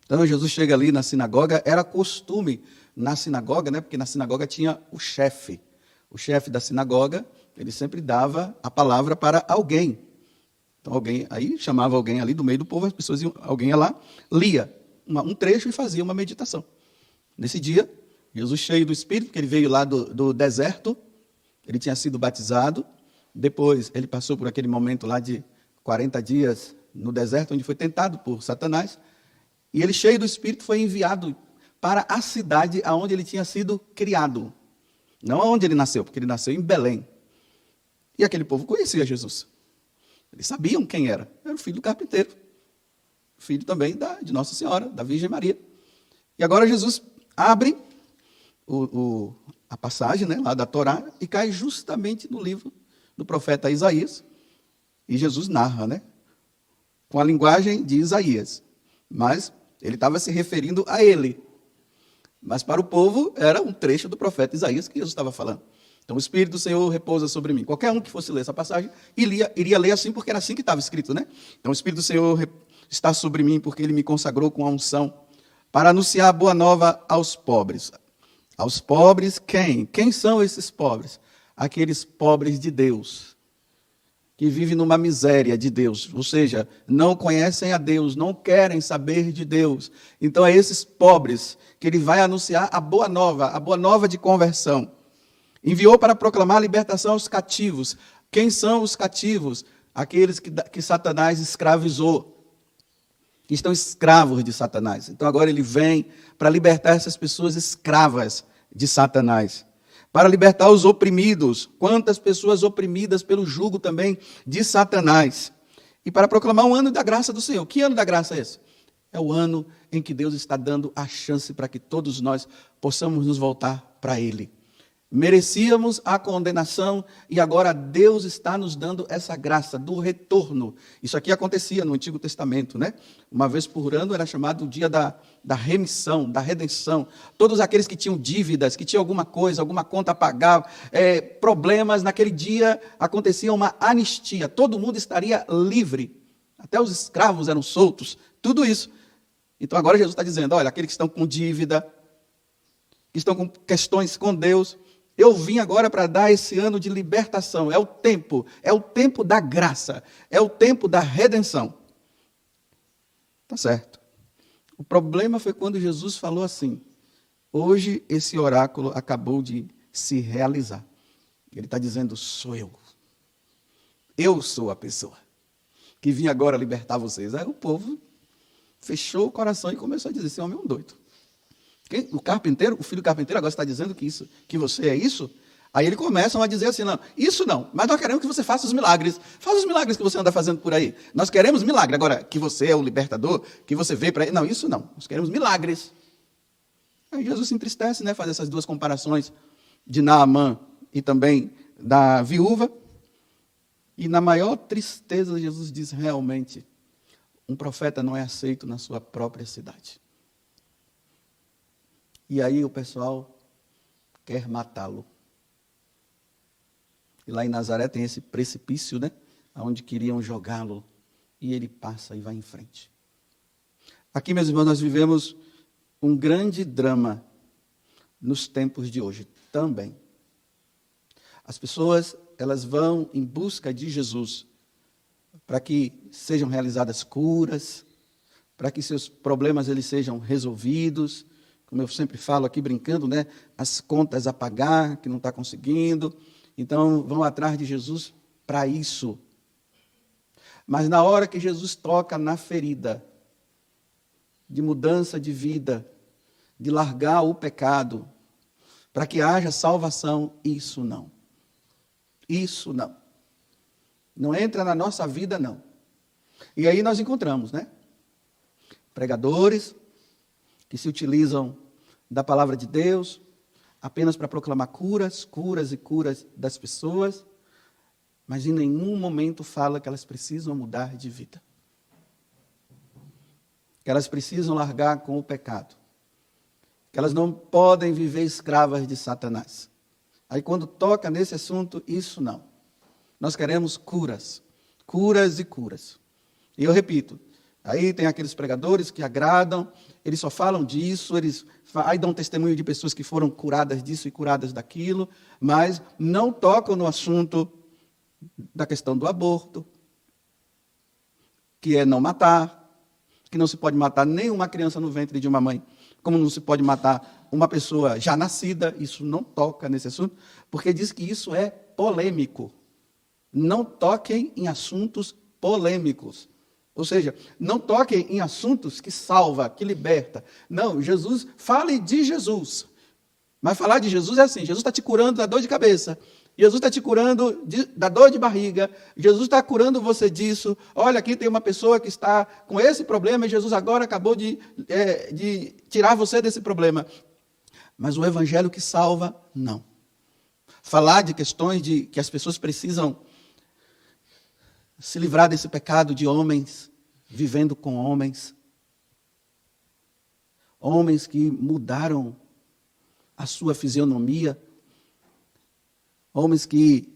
Então Jesus chega ali na sinagoga, era costume na sinagoga, né? Porque na sinagoga tinha o chefe. O chefe da sinagoga, ele sempre dava a palavra para alguém. Então alguém aí chamava alguém ali do meio do povo, as pessoas iam, alguém ia lá, lia um trecho e fazia uma meditação. Nesse dia, Jesus cheio do Espírito, porque ele veio lá do deserto, ele tinha sido batizado, depois ele passou por aquele momento lá de 40 dias no deserto, onde foi tentado por Satanás, e ele cheio do Espírito foi enviado para a cidade onde ele tinha sido criado, não onde ele nasceu, porque ele nasceu em Belém. E aquele povo conhecia Jesus. Eles sabiam quem era. Era o filho do carpinteiro, filho também de Nossa Senhora, da Virgem Maria. E agora Jesus abre a passagem, né, lá da Torá e cai justamente no livro do profeta Isaías. E Jesus narra, né, com a linguagem de Isaías. Mas ele estava se referindo a ele. Mas para o povo era um trecho do profeta Isaías que Jesus estava falando. Então o Espírito do Senhor repousa sobre mim. Qualquer um que fosse ler essa passagem iria ler assim, porque era assim que estava escrito, né? Então o Espírito do Senhor está sobre mim, porque ele me consagrou com a unção para anunciar a boa nova aos pobres. Aos pobres quem? Quem são esses pobres? Aqueles pobres de Deus, que vivem numa miséria de Deus, ou seja, não conhecem a Deus, não querem saber de Deus. Então é esses pobres que ele vai anunciar a boa nova de conversão. Enviou para proclamar a libertação aos cativos. Quem são os cativos? Aqueles que Satanás escravizou, que estão escravos de Satanás. Então agora ele vem para libertar essas pessoas escravas de Satanás. Para libertar os oprimidos. Quantas pessoas oprimidas pelo jugo também de Satanás. E para proclamar um ano da graça do Senhor. Que ano da graça é esse? É o ano em que Deus está dando a chance para que todos nós possamos nos voltar para Ele. Merecíamos a condenação e agora Deus está nos dando essa graça do retorno. Isso aqui acontecia no Antigo Testamento, né? Uma vez por ano era chamado o dia da remissão, da redenção. Todos aqueles que tinham dívidas, que tinham alguma coisa, alguma conta a pagar, problemas, naquele dia acontecia uma anistia. Todo mundo estaria livre. Até os escravos eram soltos. Tudo isso. Então agora Jesus está dizendo, olha, aqueles que estão com dívida, que estão com questões com Deus, eu vim agora para dar esse ano de libertação. É o tempo da graça, é o tempo da redenção. Tá certo. O problema foi quando Jesus falou assim, hoje esse oráculo acabou de se realizar. Ele está dizendo, sou eu. Eu sou a pessoa que vim agora libertar vocês. Aí o povo fechou o coração e começou a dizer, esse homem é um doido. O carpinteiro, o filho do carpinteiro agora está dizendo que você é isso? Aí eles começam a dizer assim, não, isso não, mas nós queremos que você faça os milagres. Faça os milagres que você anda fazendo por aí. Nós queremos milagre. Agora, que você é o libertador, que você veio para aí. Não, isso não. Nós queremos milagres. Aí Jesus se entristece, né? Faz essas duas comparações de Naamã e também da viúva. E na maior tristeza, Jesus diz realmente, um profeta não é aceito na sua própria cidade. E aí o pessoal quer matá-lo. E lá em Nazaré tem esse precipício, né? Onde queriam jogá-lo. E ele passa e vai em frente. Aqui, meus irmãos, nós vivemos um grande drama nos tempos de hoje também. As pessoas, elas vão em busca de Jesus para que sejam realizadas curas, para que seus problemas eles sejam resolvidos. Como eu sempre falo aqui brincando, né? As contas a pagar, que não está conseguindo. Então, vão atrás de Jesus para isso. Mas na hora que Jesus toca na ferida, de mudança de vida, de largar o pecado, para que haja salvação, isso não. Isso não. Não entra na nossa vida, não. E aí nós encontramos, né? Pregadores que se utilizam da palavra de Deus apenas para proclamar curas e curas das pessoas, mas em nenhum momento fala que elas precisam mudar de vida. Que elas precisam largar com o pecado. Que elas não podem viver escravas de Satanás. Aí quando toca nesse assunto, isso não. Nós queremos curas e curas. E eu repito, Aí tem aqueles pregadores que agradam, eles só falam disso, aí dão testemunho de pessoas que foram curadas disso e curadas daquilo, mas não tocam no assunto da questão do aborto, que é não matar, que não se pode matar nenhuma criança no ventre de uma mãe, como não se pode matar uma pessoa já nascida, isso não toca nesse assunto, porque diz que isso é polêmico. Não toquem em assuntos polêmicos. Ou seja, não toquem em assuntos que salva, que liberta. Não, Jesus, fale de Jesus. Mas falar de Jesus é assim, Jesus está te curando da dor de cabeça, Jesus está te curando da dor de barriga, Jesus está curando você disso. Olha, aqui tem uma pessoa que está com esse problema e Jesus agora acabou de tirar você desse problema. Mas o evangelho que salva, não. Falar de questões de que as pessoas precisam se livrar desse pecado de homens vivendo com homens. Homens que mudaram a sua fisionomia. Homens que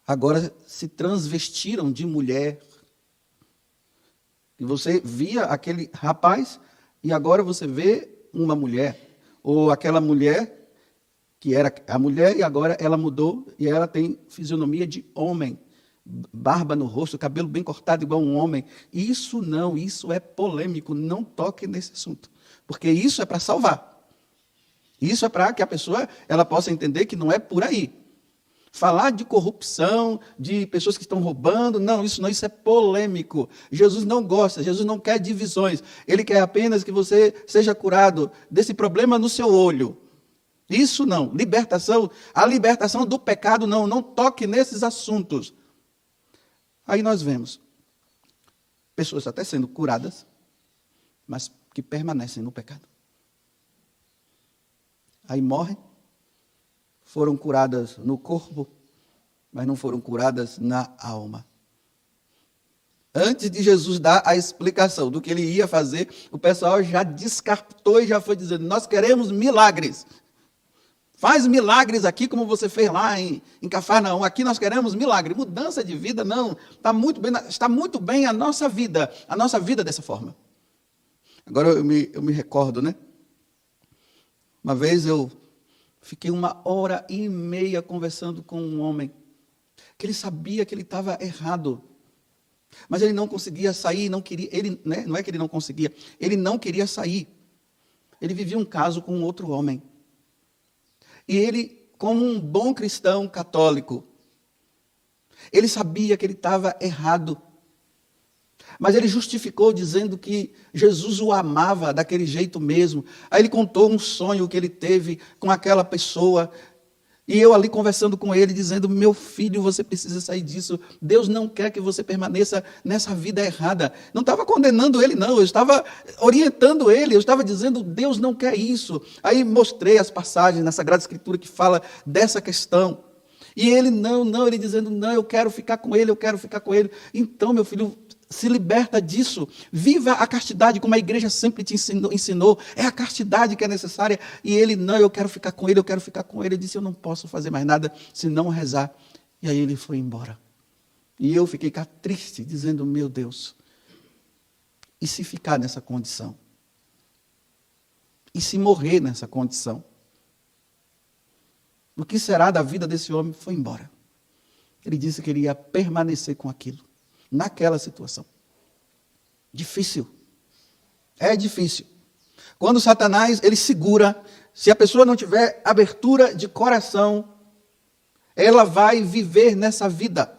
agora se transvestiram de mulher. E você via aquele rapaz e agora você vê uma mulher. Ou aquela mulher que era a mulher e agora ela mudou e ela tem fisionomia de homem. Barba no rosto, cabelo bem cortado igual um homem. Isso não, isso é polêmico. Não toque nesse assunto. Porque isso é para salvar. Isso é para que a pessoa ela possa entender que não é por aí. Falar de corrupção, de pessoas que estão roubando, não, isso é polêmico. Jesus não gosta, Jesus não quer divisões. Ele quer apenas que você seja curado desse problema no seu olho. Isso não. Libertação, a libertação do pecado, não toque nesses assuntos. Aí nós vemos pessoas até sendo curadas, mas que permanecem no pecado. Aí morrem, foram curadas no corpo, mas não foram curadas na alma. Antes de Jesus dar a explicação do que ele ia fazer, o pessoal já descartou e já foi dizendo, nós queremos milagres. Faz milagres aqui como você fez lá em Cafarnaum. Aqui nós queremos milagre. Mudança de vida, não. Está muito bem a nossa vida dessa forma. Agora eu me recordo, né? Uma vez eu fiquei 1h30 conversando com um homem, que ele sabia que ele estava errado. Mas ele não conseguia sair, não queria, não é que ele não conseguia, ele não queria sair. Ele vivia um caso com um outro homem. E ele, como um bom cristão católico, ele sabia que ele estava errado. Mas ele justificou dizendo que Jesus o amava daquele jeito mesmo. Aí ele contou um sonho que ele teve com aquela pessoa. E eu ali conversando com ele, dizendo, meu filho, você precisa sair disso. Deus não quer que você permaneça nessa vida errada. Não estava condenando ele, não. Eu estava orientando ele. Eu estava dizendo, Deus não quer isso. Aí mostrei as passagens na Sagrada Escritura que fala dessa questão. E ele, ele dizendo, não, eu quero ficar com ele, eu quero ficar com ele. Então, meu filho, se liberta disso, viva a castidade como a igreja sempre te ensinou, é a castidade que é necessária, e ele, não, eu quero ficar com ele, eu quero ficar com ele, eu disse, eu não posso fazer mais nada, se não rezar, e aí ele foi embora, e eu fiquei cá triste, dizendo, meu Deus, e se ficar nessa condição? E se morrer nessa condição? O que será da vida desse homem? Foi embora, ele disse que ele ia permanecer com aquilo, naquela situação. Difícil. É difícil. Quando Satanás, ele segura, se a pessoa não tiver abertura de coração, ela vai viver nessa vida.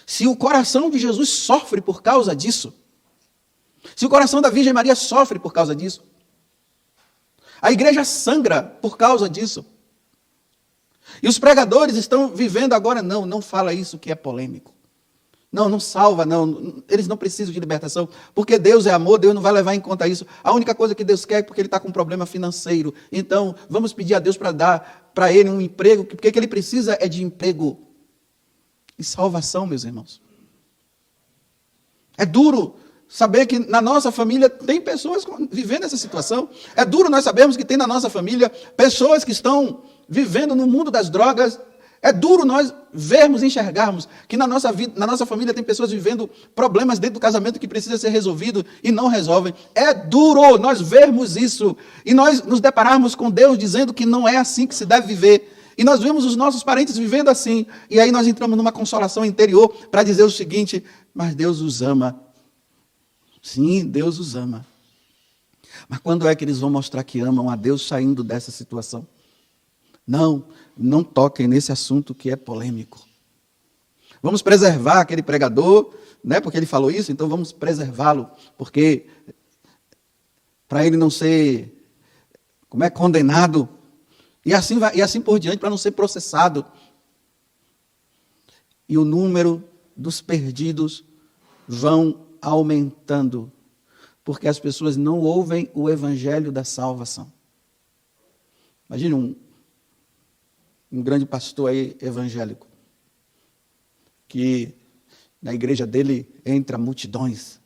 Se o coração de Jesus sofre por causa disso, se o coração da Virgem Maria sofre por causa disso, a igreja sangra por causa disso, e os pregadores estão vivendo agora, não fala isso que é polêmico. Não salva, não. Eles não precisam de libertação, porque Deus é amor, Deus não vai levar em conta isso. A única coisa que Deus quer é porque ele está com um problema financeiro. Então, vamos pedir a Deus para dar para ele um emprego, porque o que ele precisa é de emprego. E salvação, meus irmãos. É duro saber que na nossa família tem pessoas vivendo essa situação. É duro nós sabermos que tem na nossa família pessoas que estão vivendo no mundo das drogas, É duro nós vermos e enxergarmos que na nossa vida, na nossa família tem pessoas vivendo problemas dentro do casamento que precisa ser resolvido e não resolvem. É duro nós vermos isso e nós nos depararmos com Deus dizendo que não é assim que se deve viver. E nós vemos os nossos parentes vivendo assim. E aí nós entramos numa consolação interior para dizer o seguinte: mas Deus os ama. Sim, Deus os ama. Mas quando é que eles vão mostrar que amam a Deus saindo dessa situação? Não toquem nesse assunto que é polêmico. Vamos preservar aquele pregador, né, porque ele falou isso, então vamos preservá-lo, porque para ele não ser, condenado, e assim por diante, para não ser processado. E o número dos perdidos vão aumentando, porque as pessoas não ouvem o evangelho da salvação. Imagine um grande pastor aí evangélico, que na igreja dele entra multidões.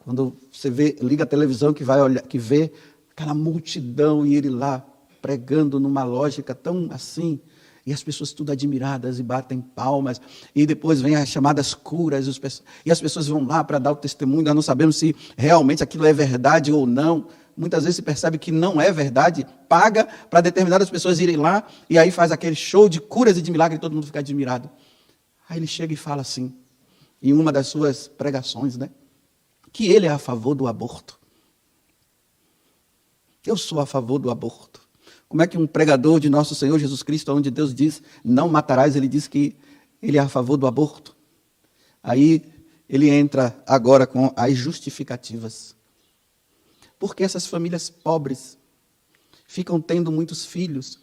Quando você liga a televisão que vai olhar, que vê aquela multidão e ele lá pregando numa lógica tão assim, e as pessoas tudo admiradas e batem palmas, e depois vem as chamadas curas, e as pessoas vão lá para dar o testemunho, nós não sabemos se realmente aquilo é verdade ou não. Muitas vezes se percebe que não é verdade, paga para determinadas pessoas irem lá, e aí faz aquele show de curas e de milagres, e todo mundo fica admirado. Aí ele chega e fala assim, em uma das suas pregações, né, que ele é a favor do aborto. Eu sou a favor do aborto. Como é que um pregador de nosso Senhor Jesus Cristo, onde Deus diz, não matarás, ele diz que ele é a favor do aborto? Aí ele entra agora com as justificativas. Porque essas famílias pobres ficam tendo muitos filhos.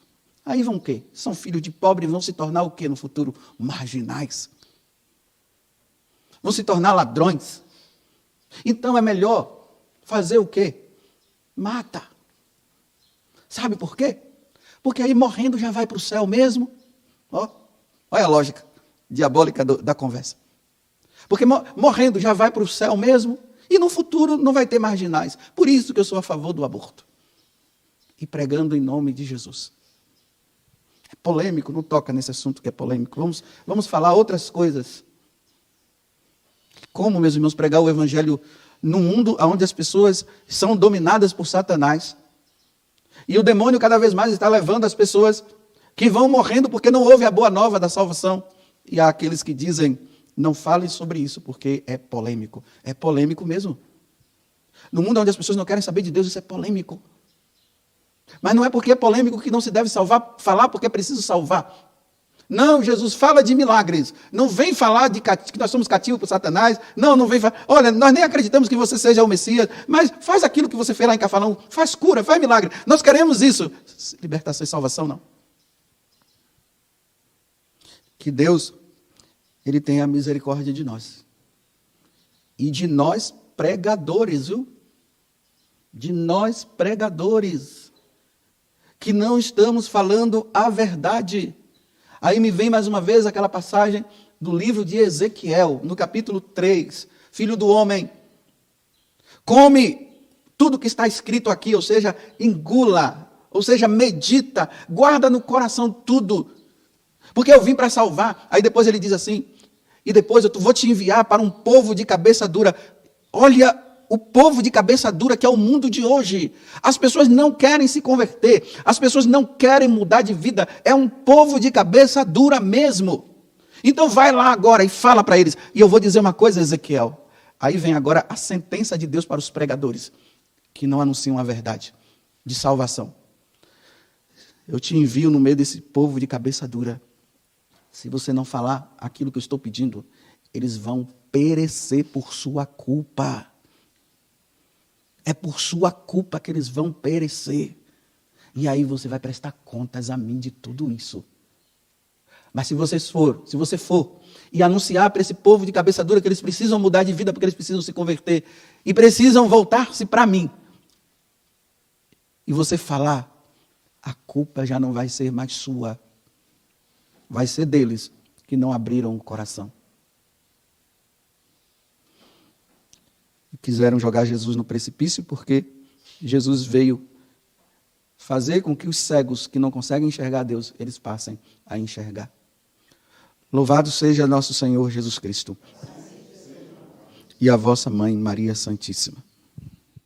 Aí vão o quê? São filhos de pobre e vão se tornar o quê no futuro? Marginais. Vão se tornar ladrões. Então é melhor fazer o quê? Mata. Sabe por quê? Porque aí morrendo já vai para o céu mesmo. Olha a lógica diabólica da conversa. Porque morrendo já vai para o céu mesmo. E no futuro não vai ter marginais. Por isso que eu sou a favor do aborto. E pregando em nome de Jesus. É polêmico, não toca nesse assunto que é polêmico. Vamos falar outras coisas. Como, meus irmãos, pregar o evangelho num mundo onde as pessoas são dominadas por Satanás. E o demônio cada vez mais está levando as pessoas que vão morrendo porque não ouvem a boa nova da salvação. E há aqueles que dizem, não falem sobre isso porque é polêmico. É polêmico mesmo. No mundo onde as pessoas não querem saber de Deus, isso é polêmico. Mas não é porque é polêmico que não se deve falar porque é preciso salvar. Não, Jesus fala de milagres. Não vem falar que nós somos cativos por Satanás. Não vem falar. Olha, nós nem acreditamos que você seja o Messias, mas faz aquilo que você fez lá em Cafarnaum. Faz cura, faz milagre. Nós queremos isso. Libertação e salvação, não. Que Deus, Ele tenha misericórdia de nós. E de nós pregadores, viu? De nós pregadores. Que não estamos falando a verdade. Aí me vem mais uma vez aquela passagem do livro de Ezequiel, no capítulo 3. Filho do homem, come tudo que está escrito aqui, ou seja, engula, ou seja, medita, guarda no coração tudo. Porque eu vim para salvar. Aí depois ele diz assim, e depois eu vou te enviar para um povo de cabeça dura. Olha o povo de cabeça dura que é o mundo de hoje. As pessoas não querem se converter. As pessoas não querem mudar de vida. É um povo de cabeça dura mesmo. Então vai lá agora e fala para eles. E eu vou dizer uma coisa, Ezequiel. Aí vem agora a sentença de Deus para os pregadores que não anunciam a verdade de salvação. Eu te envio no meio desse povo de cabeça dura. Se você não falar aquilo que eu estou pedindo, eles vão perecer por sua culpa. É por sua culpa que eles vão perecer. E aí você vai prestar contas a mim de tudo isso. Mas se você for e anunciar para esse povo de cabeça dura que eles precisam mudar de vida, porque eles precisam se converter, e precisam voltar-se para mim, e você falar, a culpa já não vai ser mais sua. Vai ser deles que não abriram o coração. Quiseram jogar Jesus no precipício porque Jesus veio fazer com que os cegos que não conseguem enxergar Deus, eles passem a enxergar. Louvado seja nosso Senhor Jesus Cristo. E a vossa mãe, Maria Santíssima.